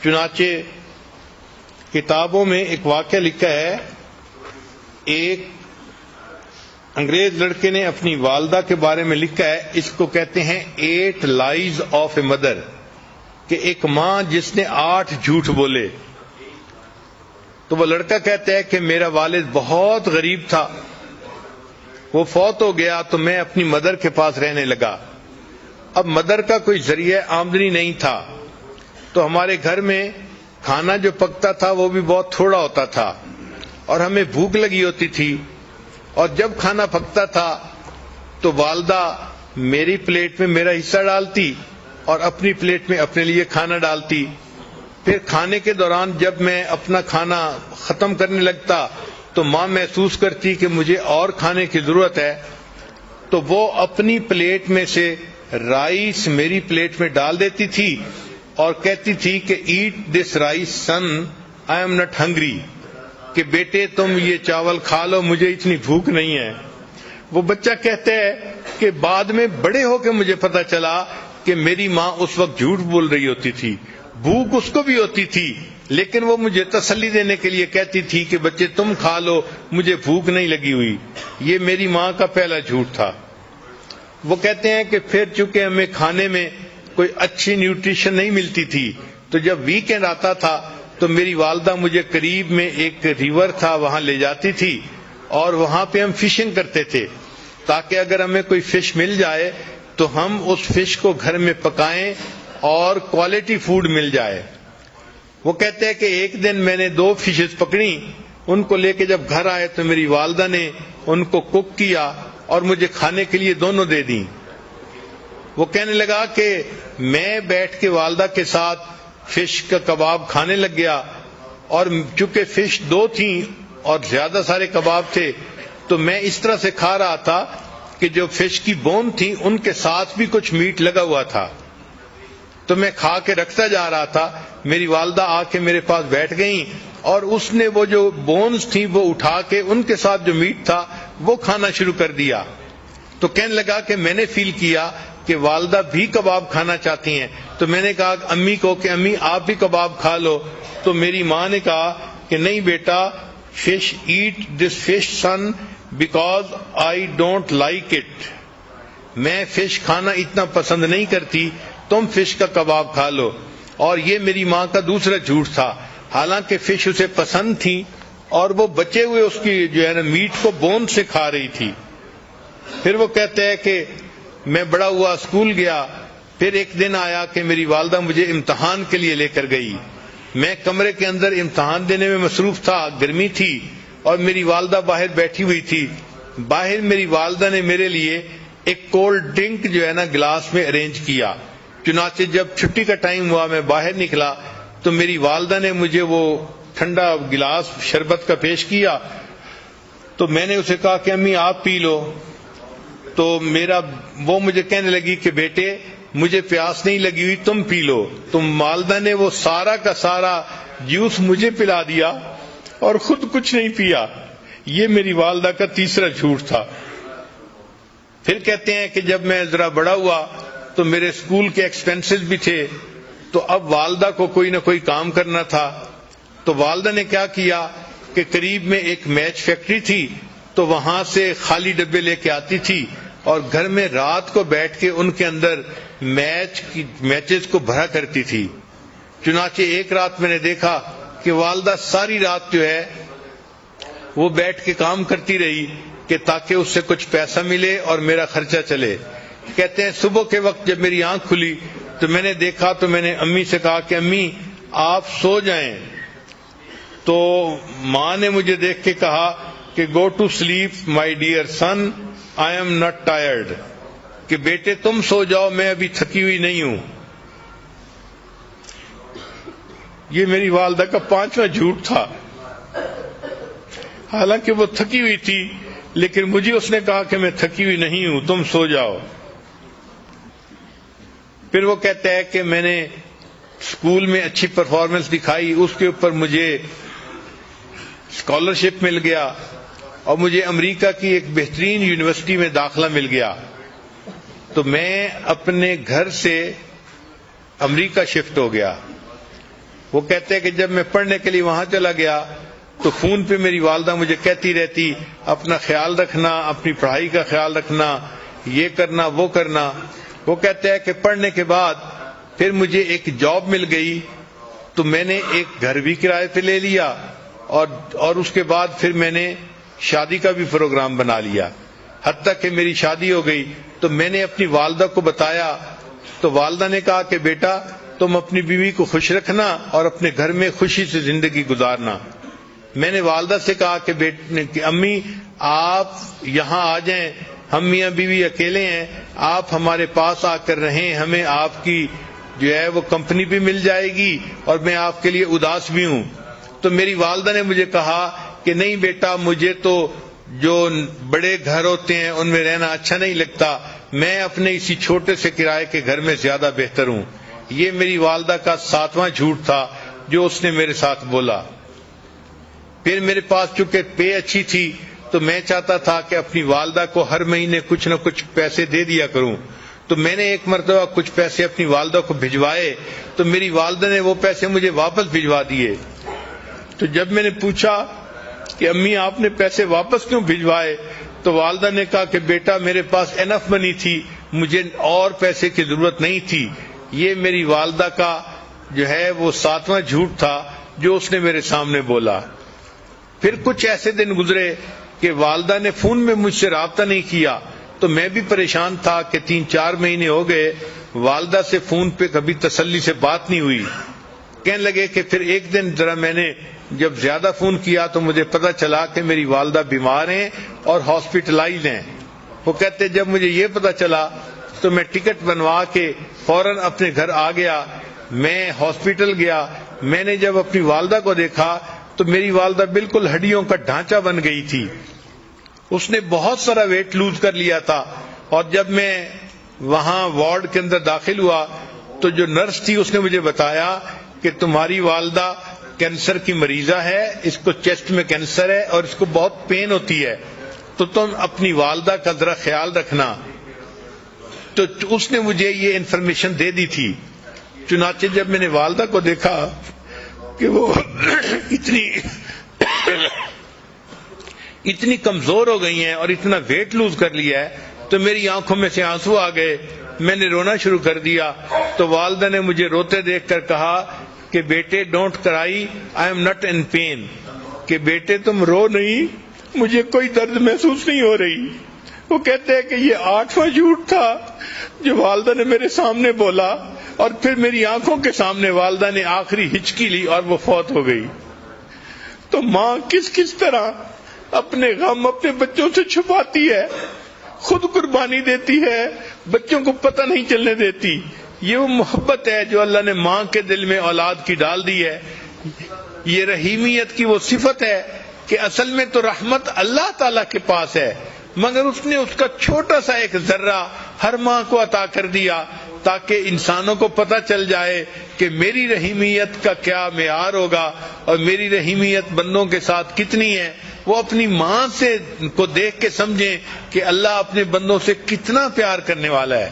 چنانچہ کتابوں میں ایک واقعہ لکھا ہے، ایک انگریز لڑکے نے اپنی والدہ کے بارے میں لکھا ہے، اس کو کہتے ہیں 8 لائز آف اے مدر، کہ ایک ماں جس نے 8 جھوٹ بولے. تو وہ لڑکا کہتا ہے کہ میرا والد بہت غریب تھا، وہ فوت ہو گیا تو میں اپنی مدر کے پاس رہنے لگا. اب مدر کا کوئی ذریعہ آمدنی نہیں تھا، تو ہمارے گھر میں کھانا جو پکتا تھا وہ بھی بہت تھوڑا ہوتا تھا، اور ہمیں بھوک لگی ہوتی تھی. اور جب کھانا پکتا تھا تو والدہ میری پلیٹ میں میرا حصہ ڈالتی اور اپنی پلیٹ میں اپنے لیے کھانا ڈالتی. پھر کھانے کے دوران جب میں اپنا کھانا ختم کرنے لگتا تو ماں محسوس کرتی کہ مجھے اور کھانے کی ضرورت ہے، تو وہ اپنی پلیٹ میں سے رائس میری پلیٹ میں ڈال دیتی تھی اور کہتی تھی کہ eat this rice son, I am not hungry, کہ بیٹے تم یہ چاول کھا لو، مجھے اتنی بھوک نہیں ہے. وہ بچہ کہتا ہے کہ بعد میں بڑے ہو کے مجھے پتا چلا کہ میری ماں اس وقت جھوٹ بول رہی ہوتی تھی. بھوک اس کو بھی ہوتی تھی، لیکن وہ مجھے تسلی دینے کے لیے کہتی تھی کہ بچے تم کھا لو، مجھے بھوک نہیں لگی ہوئی. یہ میری ماں کا پہلا جھوٹ تھا. وہ کہتے ہیں کہ پھر چونکہ ہمیں کھانے میں کوئی اچھی نیوٹریشن نہیں ملتی تھی، تو جب ویکینڈ آتا تھا تو میری والدہ مجھے قریب میں ایک ریور تھا وہاں لے جاتی تھی، اور وہاں پہ ہم فشنگ کرتے تھے تاکہ اگر ہمیں کوئی فش مل جائے تو ہم اس فش کو گھر میں پکائیں اور کوالٹی فوڈ مل جائے. وہ کہتے ہیں کہ ایک دن میں نے 2 فشز پکڑی، ان کو لے کے جب گھر آئے تو میری والدہ نے ان کو کوک کیا اور مجھے کھانے کے لیے دونوں دے دیں. وہ کہنے لگا کہ میں بیٹھ کے والدہ کے ساتھ فش کا کباب کھانے لگ گیا، اور چونکہ فش 2 تھیں اور زیادہ سارے کباب تھے تو میں اس طرح سے کھا رہا تھا کہ جو فش کی بون تھی ان کے ساتھ بھی کچھ میٹ لگا ہوا تھا. تو میں کھا کے رکھتا جا رہا تھا. میری والدہ آ کے میرے پاس بیٹھ گئیں اور اس نے وہ جو بونز تھی وہ اٹھا کے ان کے ساتھ جو میٹ تھا وہ کھانا شروع کر دیا. تو کہنے لگا کہ میں نے فیل کیا کہ والدہ بھی کباب کھانا چاہتی ہیں. تو میں نے کہا امی کو کہ امی آپ بھی کباب کھا لو. تو میری ماں نے کہا کہ نہیں بیٹا، fish eat this fish son because I don't like it. میں فش کھانا اتنا پسند نہیں کرتی، تم فش کا کباب کھا لو. اور یہ میری ماں کا دوسرا جھوٹ تھا. حالانکہ فش اسے پسند تھی اور وہ بچے ہوئے اس کی جو ہے نا میٹ کو بون سے کھا رہی تھی. پھر وہ کہتے ہیں کہ میں بڑا ہوا، اسکول گیا. پھر ایک دن آیا کہ میری والدہ مجھے امتحان کے لیے لے کر گئی. میں کمرے کے اندر امتحان دینے میں مصروف تھا، گرمی تھی اور میری والدہ باہر بیٹھی ہوئی تھی. باہر میری والدہ نے میرے لیے ایک کولڈ ڈرنک جو ہے نا گلاس میں ارینج کیا. چنانچہ جب چھٹی کا ٹائم ہوا میں باہر نکلا تو میری والدہ نے مجھے وہ ٹھنڈا گلاس شربت کا پیش کیا. تو میں نے اسے کہا کہ امی آپ پی لو. تو وہ مجھے کہنے لگی کہ بیٹے مجھے پیاس نہیں لگی ہوئی، تم پی لو. تو والدہ نے وہ سارا کا سارا جوس مجھے پلا دیا اور خود کچھ نہیں پیا. یہ میری والدہ کا تیسرا جھوٹ تھا. پھر کہتے ہیں کہ جب میں ذرا بڑا ہوا تو میرے اسکول کے ایکسپینسز بھی تھے، تو اب والدہ کو کوئی نہ کوئی کام کرنا تھا. تو والدہ نے کیا کیا کہ قریب میں ایک میچ فیکٹری تھی، تو وہاں سے خالی ڈبے لے کے آتی تھی اور گھر میں رات کو بیٹھ کے ان کے اندر میچز کو بھرا کرتی تھی. چنانچہ ایک رات میں نے دیکھا کہ والدہ ساری رات جو ہے وہ بیٹھ کے کام کرتی رہی کہ تاکہ اس سے کچھ پیسہ ملے اور میرا خرچہ چلے. کہتے ہیں صبح کے وقت جب میری آنکھ کھلی تو میں نے دیکھا تو میں نے امی سے کہا کہ امی آپ سو جائیں. تو ماں نے مجھے دیکھ کے کہا کہ go to sleep my dear son, I am not tired, کہ بیٹے تم سو جاؤ، میں ابھی تھکی ہوئی نہیں ہوں. یہ میری والدہ کا 5واں جھوٹ تھا. حالانکہ وہ تھکی ہوئی تھی لیکن مجھے اس نے کہا کہ میں تھکی ہوئی نہیں ہوں، تم سو جاؤ. پھر وہ کہتا ہے کہ میں نے اسکول میں اچھی پرفارمنس دکھائی، اس کے اوپر مجھے اسکالرشپ مل گیا اور مجھے امریکہ کی ایک بہترین یونیورسٹی میں داخلہ مل گیا. تو میں اپنے گھر سے امریکہ شفٹ ہو گیا. وہ کہتے ہیں کہ جب میں پڑھنے کے لیے وہاں چلا گیا تو فون پہ میری والدہ مجھے کہتی رہتی اپنا خیال رکھنا، اپنی پڑھائی کا خیال رکھنا، یہ کرنا وہ کرنا۔ وہ کہتے ہیں کہ پڑھنے کے بعد پھر مجھے ایک جاب مل گئی تو میں نے ایک گھر بھی کرائے پہ لے لیا اور اس کے بعد پھر میں نے شادی کا بھی پروگرام بنا لیا، حتیٰ کہ میری شادی ہو گئی۔ تو میں نے اپنی والدہ کو بتایا تو والدہ نے کہا کہ بیٹا تم اپنی بیوی کو خوش رکھنا اور اپنے گھر میں خوشی سے زندگی گزارنا۔ میں نے والدہ سے کہا کہ امی آپ یہاں آ جائیں، ہم میاں بیوی اکیلے ہیں، آپ ہمارے پاس آ کر رہیں، ہمیں آپ کی جو ہے وہ کمپنی بھی مل جائے گی اور میں آپ کے لیے اداس بھی ہوں۔ تو میری والدہ نے مجھے کہا کہ نہیں بیٹا، مجھے تو جو بڑے گھر ہوتے ہیں ان میں رہنا اچھا نہیں لگتا، میں اپنے اسی چھوٹے سے کرائے کے گھر میں زیادہ بہتر ہوں۔ یہ میری والدہ کا 7واں جھوٹ تھا جو اس نے میرے ساتھ بولا۔ پھر میرے پاس چونکہ پے اچھی تھی تو میں چاہتا تھا کہ اپنی والدہ کو ہر مہینے کچھ نہ کچھ پیسے دے دیا کروں، تو میں نے ایک مرتبہ کچھ پیسے اپنی والدہ کو بھجوائے تو میری والدہ نے وہ پیسے مجھے واپس بھجوا دیے۔ تو جب میں نے پوچھا کہ امی آپ نے پیسے واپس کیوں بھجوائے تو والدہ نے کہا کہ بیٹا میرے پاس انف منی تھی، مجھے اور پیسے کی ضرورت نہیں تھی۔ یہ میری والدہ کا جو ہے وہ 7واں جھوٹ تھا جو اس نے میرے سامنے بولا۔ پھر کچھ ایسے دن گزرے کہ والدہ نے فون میں مجھ سے رابطہ نہیں کیا تو میں بھی پریشان تھا کہ 3-4 مہینے ہو گئے والدہ سے فون پہ کبھی تسلی سے بات نہیں ہوئی۔ کہنے لگے کہ پھر ایک دن ذرا میں نے جب زیادہ فون کیا تو مجھے پتا چلا کہ میری والدہ بیمار ہیں اور ہاسپٹلائز ہیں۔ وہ کہتے جب مجھے یہ پتا چلا تو میں ٹکٹ بنوا کے فوراً اپنے گھر آ گیا۔ میں ہاسپٹل گیا، میں نے جب اپنی والدہ کو دیکھا تو میری والدہ بالکل ہڈیوں کا ڈھانچہ بن گئی تھی، اس نے بہت سارا ویٹ لوز کر لیا تھا۔ اور جب میں وہاں وارڈ کے اندر داخل ہوا تو جو نرس تھی اس نے مجھے بتایا کہ تمہاری والدہ کینسر کی مریضہ ہے، اس کو چیسٹ میں کینسر ہے اور اس کو بہت پین ہوتی ہے، تو تم اپنی والدہ کا ذرا خیال رکھنا۔ تو اس نے مجھے یہ انفارمیشن دے دی تھی۔ چنانچہ جب میں نے والدہ کو دیکھا کہ وہ اتنی کمزور ہو گئی ہیں اور اتنا ویٹ لوز کر لیا ہے تو میری آنکھوں میں سے آنسو آ گئے، میں نے رونا شروع کر دیا۔ تو والدہ نے مجھے روتے دیکھ کر کہا کہ بیٹے don't cry, I am not in pain, کہ بیٹے تم رو نہیں، مجھے کوئی درد محسوس نہیں ہو رہی۔ وہ کہتے ہیں کہ یہ 8واں جھوٹ تھا جو والدہ نے میرے سامنے بولا، اور پھر میری آنکھوں کے سامنے والدہ نے آخری ہچکی لی اور وہ فوت ہو گئی۔ تو ماں کس طرح اپنے غم اپنے بچوں سے چھپاتی ہے، خود قربانی دیتی ہے، بچوں کو پتہ نہیں چلنے دیتی۔ یہ وہ محبت ہے جو اللہ نے ماں کے دل میں اولاد کی ڈال دی ہے۔ یہ رحیمیت کی وہ صفت ہے کہ اصل میں تو رحمت اللہ تعالی کے پاس ہے، مگر اس نے اس کا چھوٹا سا ایک ذرہ ہر ماں کو عطا کر دیا تاکہ انسانوں کو پتہ چل جائے کہ میری رحیمیت کا کیا معیار ہوگا اور میری رحیمیت بندوں کے ساتھ کتنی ہے۔ وہ اپنی ماں سے کو دیکھ کے سمجھیں کہ اللہ اپنے بندوں سے کتنا پیار کرنے والا ہے۔